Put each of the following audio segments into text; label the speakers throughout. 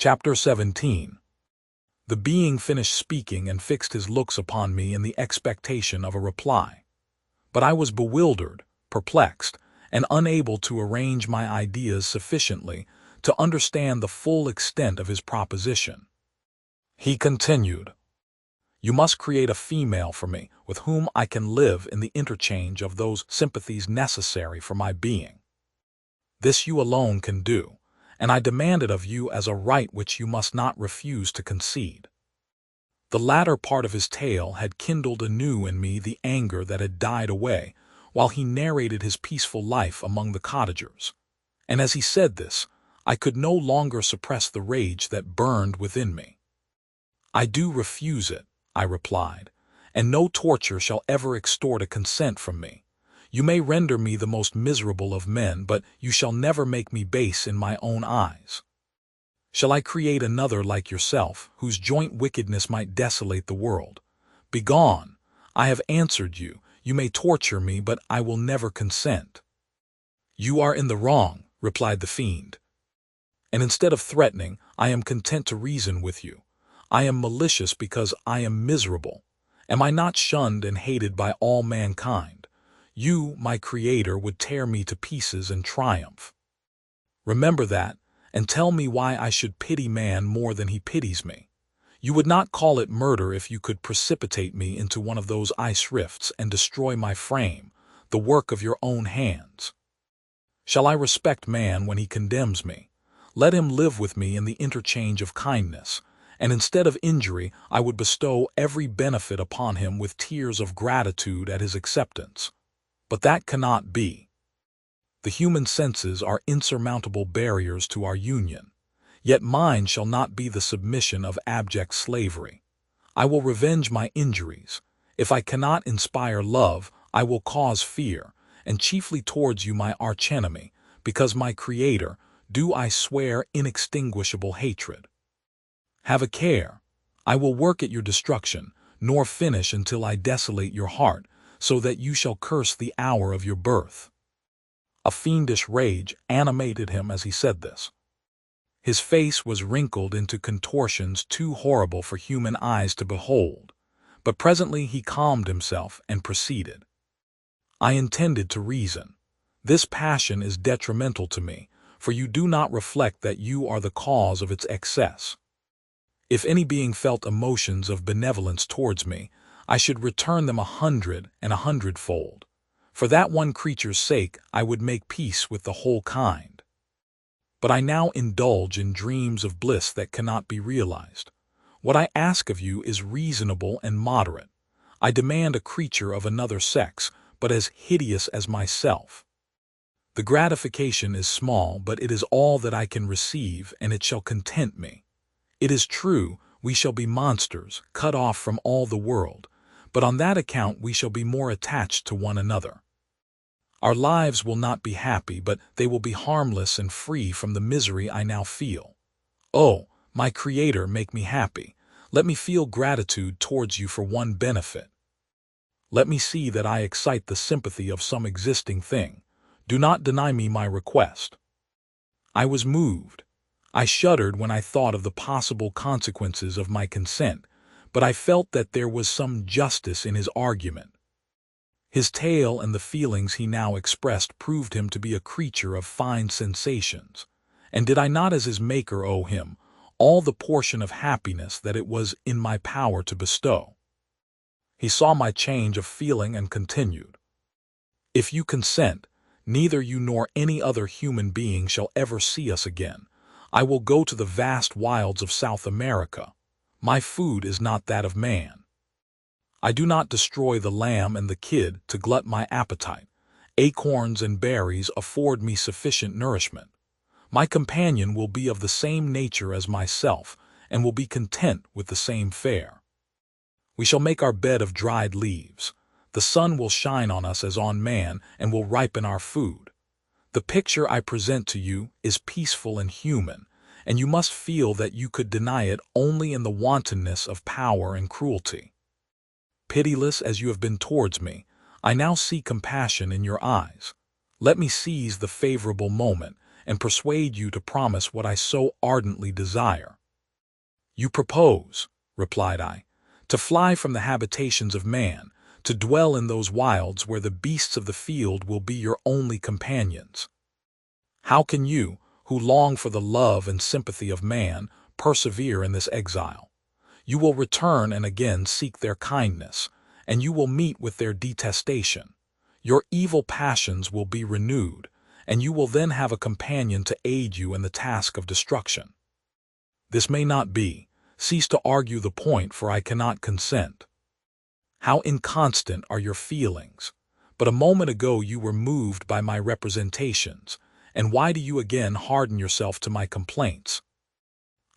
Speaker 1: Chapter 17. The being finished speaking and fixed his looks upon me in the expectation of a reply. But I was bewildered, perplexed, and unable to arrange my ideas sufficiently to understand the full extent of his proposition. He continued, "You must create a female for me with whom I can live in the interchange of those sympathies necessary for my being. This you alone can do, and I demand it of you as a right which you must not refuse to concede." The latter part of his tale had kindled anew in me the anger that had died away while he narrated his peaceful life among the cottagers, and as he said this, I could no longer suppress the rage that burned within me. "I do refuse it," I replied, "and no torture shall ever extort a consent from me. You may render me the most miserable of men, but you shall never make me base in my own eyes. Shall I create another like yourself, whose joint wickedness might desolate the world? Begone! I have answered you. You may torture me, but I will never consent." "You are in the wrong," replied the fiend. "And instead of threatening, I am content to reason with you. I am malicious because I am miserable. Am I not shunned and hated by all mankind? You, my Creator, would tear me to pieces and triumph. Remember that, and tell me why I should pity man more than he pities me. You would not call it murder if you could precipitate me into one of those ice rifts and destroy my frame, the work of your own hands. Shall I respect man when he condemns me? Let him live with me in the interchange of kindness, and instead of injury I would bestow every benefit upon him with tears of gratitude at his acceptance. But that cannot be. The human senses are insurmountable barriers to our union, yet mine shall not be the submission of abject slavery. I will revenge my injuries. If I cannot inspire love, I will cause fear, and chiefly towards you, my archenemy, because my Creator, do I swear inextinguishable hatred. Have a care. I will work at your destruction, nor finish until I desolate your heart, so that you shall curse the hour of your birth." A fiendish rage animated him as he said this. His face was wrinkled into contortions too horrible for human eyes to behold, but presently he calmed himself and proceeded. "I intended to reason. This passion is detrimental to me, for you do not reflect that you are the cause of its excess. If any being felt emotions of benevolence towards me, I should return them 100 and 100-fold. For that one creature's sake, I would make peace with the whole kind. But I now indulge in dreams of bliss that cannot be realized. What I ask of you is reasonable and moderate. I demand a creature of another sex, but as hideous as myself. The gratification is small, but it is all that I can receive, and it shall content me. It is true, we shall be monsters, cut off from all the world, but on that account we shall be more attached to one another. Our lives will not be happy, but they will be harmless and free from the misery I now feel. Oh, my Creator, make me happy. Let me feel gratitude towards you for one benefit. Let me see that I excite the sympathy of some existing thing. Do not deny me my request." I was moved. I shuddered when I thought of the possible consequences of my consent, but I felt that there was some justice in his argument. His tale and the feelings he now expressed proved him to be a creature of fine sensations, and did I not as his Maker owe him all the portion of happiness that it was in my power to bestow? He saw my change of feeling and continued, "If you consent, neither you nor any other human being shall ever see us again. I will go to the vast wilds of South America. My food is not that of man. I do not destroy the lamb and the kid to glut my appetite. Acorns and berries afford me sufficient nourishment. My companion will be of the same nature as myself, and will be content with the same fare. We shall make our bed of dried leaves. The sun will shine on us as on man, and will ripen our food. The picture I present to you is peaceful and human, and you must feel that you could deny it only in the wantonness of power and cruelty. Pitiless as you have been towards me, I now see compassion in your eyes. Let me seize the favorable moment, and persuade you to promise what I so ardently desire." "You propose," replied I, "to fly from the habitations of man, to dwell in those wilds where the beasts of the field will be your only companions. How can you, who long for the love and sympathy of man, persevere in this exile? You will return and again seek their kindness, and you will meet with their detestation. Your evil passions will be renewed, and you will then have a companion to aid you in the task of destruction. This may not be. Cease to argue the point, for I cannot consent. How inconstant are your feelings! But a moment ago you were moved by my representations, and why do you again harden yourself to my complaints?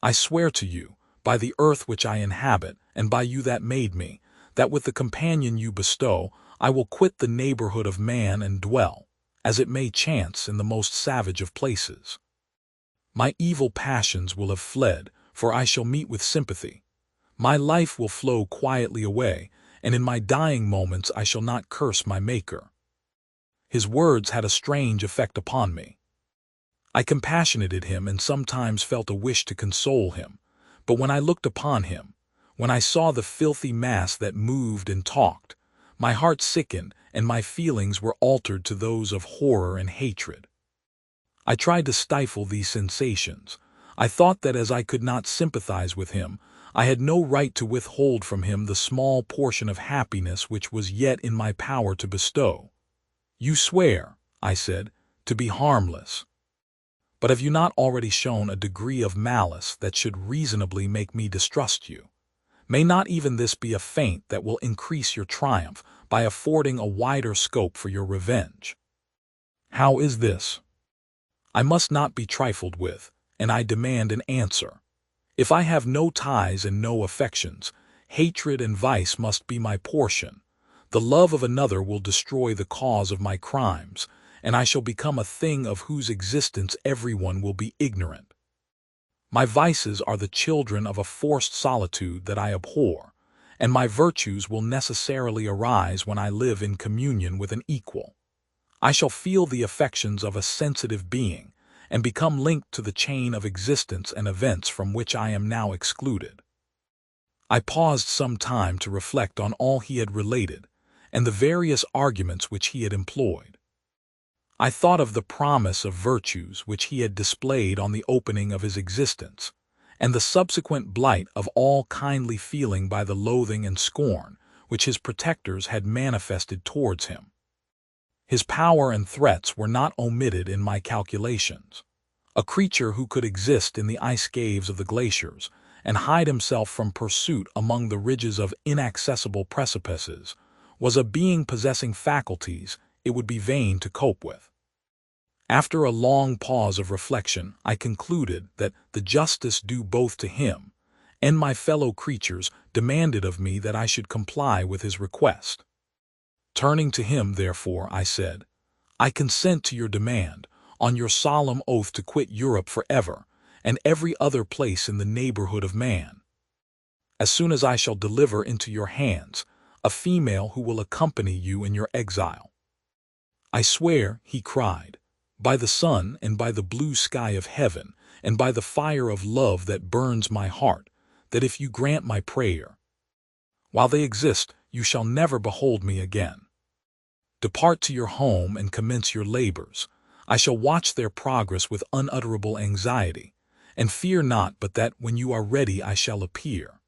Speaker 1: I swear to you, by the earth which I inhabit, and by you that made me, that with the companion you bestow, I will quit the neighborhood of man and dwell, as it may chance, in the most savage of places. My evil passions will have fled, for I shall meet with sympathy. My life will flow quietly away, and in my dying moments I shall not curse my Maker." His words had a strange effect upon me. I compassionated him and sometimes felt a wish to console him, but when I looked upon him, when I saw the filthy mass that moved and talked, my heart sickened and my feelings were altered to those of horror and hatred. I tried to stifle these sensations. I thought that as I could not sympathize with him, I had no right to withhold from him the small portion of happiness which was yet in my power to bestow. "You swear," I said, "to be harmless. But have you not already shown a degree of malice that should reasonably make me distrust you? May not even this be a feint that will increase your triumph by affording a wider scope for your revenge?" "How is this?" "I must not be trifled with, and I demand an answer. If I have no ties and no affections, hatred and vice must be my portion. The love of another will destroy the cause of my crimes, and I shall become a thing of whose existence everyone will be ignorant. My vices are the children of a forced solitude that I abhor, and my virtues will necessarily arise when I live in communion with an equal. I shall feel the affections of a sensitive being, and become linked to the chain of existence and events from which I am now excluded." I paused some time to reflect on all he had related, and the various arguments which he had employed. I thought of the promise of virtues which he had displayed on the opening of his existence, and the subsequent blight of all kindly feeling by the loathing and scorn which his protectors had manifested towards him. His power and threats were not omitted in my calculations. A creature who could exist in the ice caves of the glaciers and hide himself from pursuit among the ridges of inaccessible precipices was a being possessing faculties it would be vain to cope with. After a long pause of reflection, I concluded that the justice due both to him and my fellow creatures demanded of me that I should comply with his request. Turning to him, therefore, I said, "I consent to your demand, on your solemn oath to quit Europe forever, and every other place in the neighborhood of man. As soon as I shall deliver into your hands a female who will accompany you in your exile." "I swear," he cried, "by the sun and by the blue sky of heaven, and by the fire of love that burns my heart, that if you grant my prayer, while they exist, you shall never behold me again. Depart to your home and commence your labors. I shall watch their progress with unutterable anxiety, and fear not but that when you are ready I shall appear."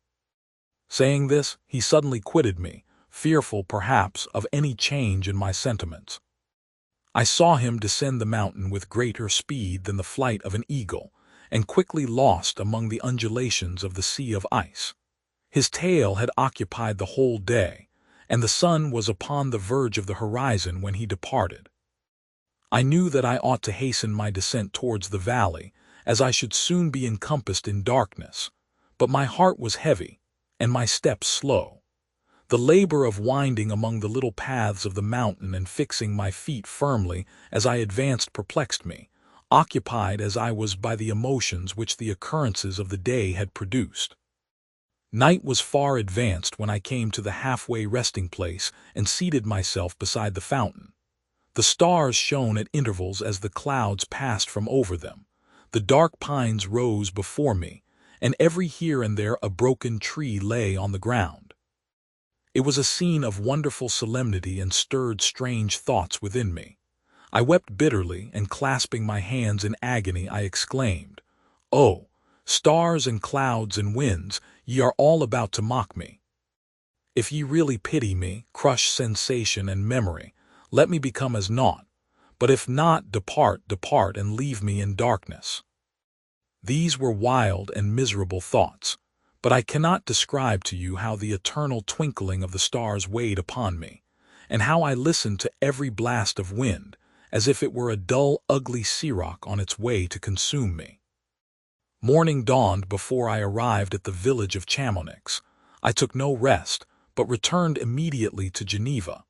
Speaker 1: Saying this, he suddenly quitted me, fearful, perhaps, of any change in my sentiments. I saw him descend the mountain with greater speed than the flight of an eagle, and quickly lost among the undulations of the sea of ice. His tale had occupied the whole day, and the sun was upon the verge of the horizon when he departed. I knew that I ought to hasten my descent towards the valley, as I should soon be encompassed in darkness, but my heart was heavy, and my steps slow. The labor of winding among the little paths of the mountain and fixing my feet firmly as I advanced perplexed me, occupied as I was by the emotions which the occurrences of the day had produced. Night was far advanced when I came to the halfway resting place and seated myself beside the fountain. The stars shone at intervals as the clouds passed from over them. The dark pines rose before me, and every here and there a broken tree lay on the ground. It was a scene of wonderful solemnity and stirred strange thoughts within me. I wept bitterly, and clasping my hands in agony, I exclaimed, "Oh, stars and clouds and winds, ye are all about to mock me. If ye really pity me, crush sensation and memory, let me become as naught, but if not, depart, depart, and leave me in darkness." These were wild and miserable thoughts, but I cannot describe to you how the eternal twinkling of the stars weighed upon me, and how I listened to every blast of wind, as if it were a dull, ugly siroc on its way to consume me. Morning dawned before I arrived at the village of Chamonix. I took no rest, but returned immediately to Geneva.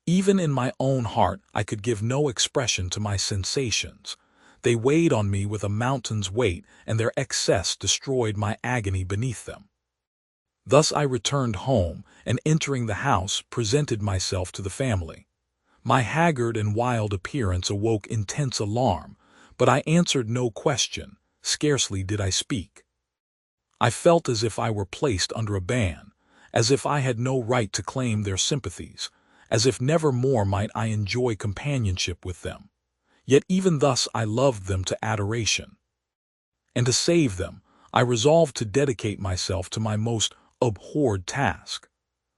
Speaker 1: Even in my own heart I could give no expression to my sensations. They weighed on me with a mountain's weight, and their excess destroyed my agony beneath them. Thus I returned home, and entering the house, presented myself to the family. My haggard and wild appearance awoke intense alarm, but I answered no question, scarcely did I speak. I felt as if I were placed under a ban, as if I had no right to claim their sympathies, as if never more might I enjoy companionship with them. Yet even thus I loved them to adoration. And to save them, I resolved to dedicate myself to my most abhorred task.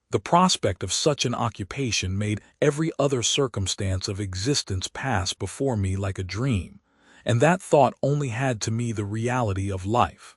Speaker 1: The prospect of such an occupation made every other circumstance of existence pass before me like a dream, and that thought only had to me the reality of life.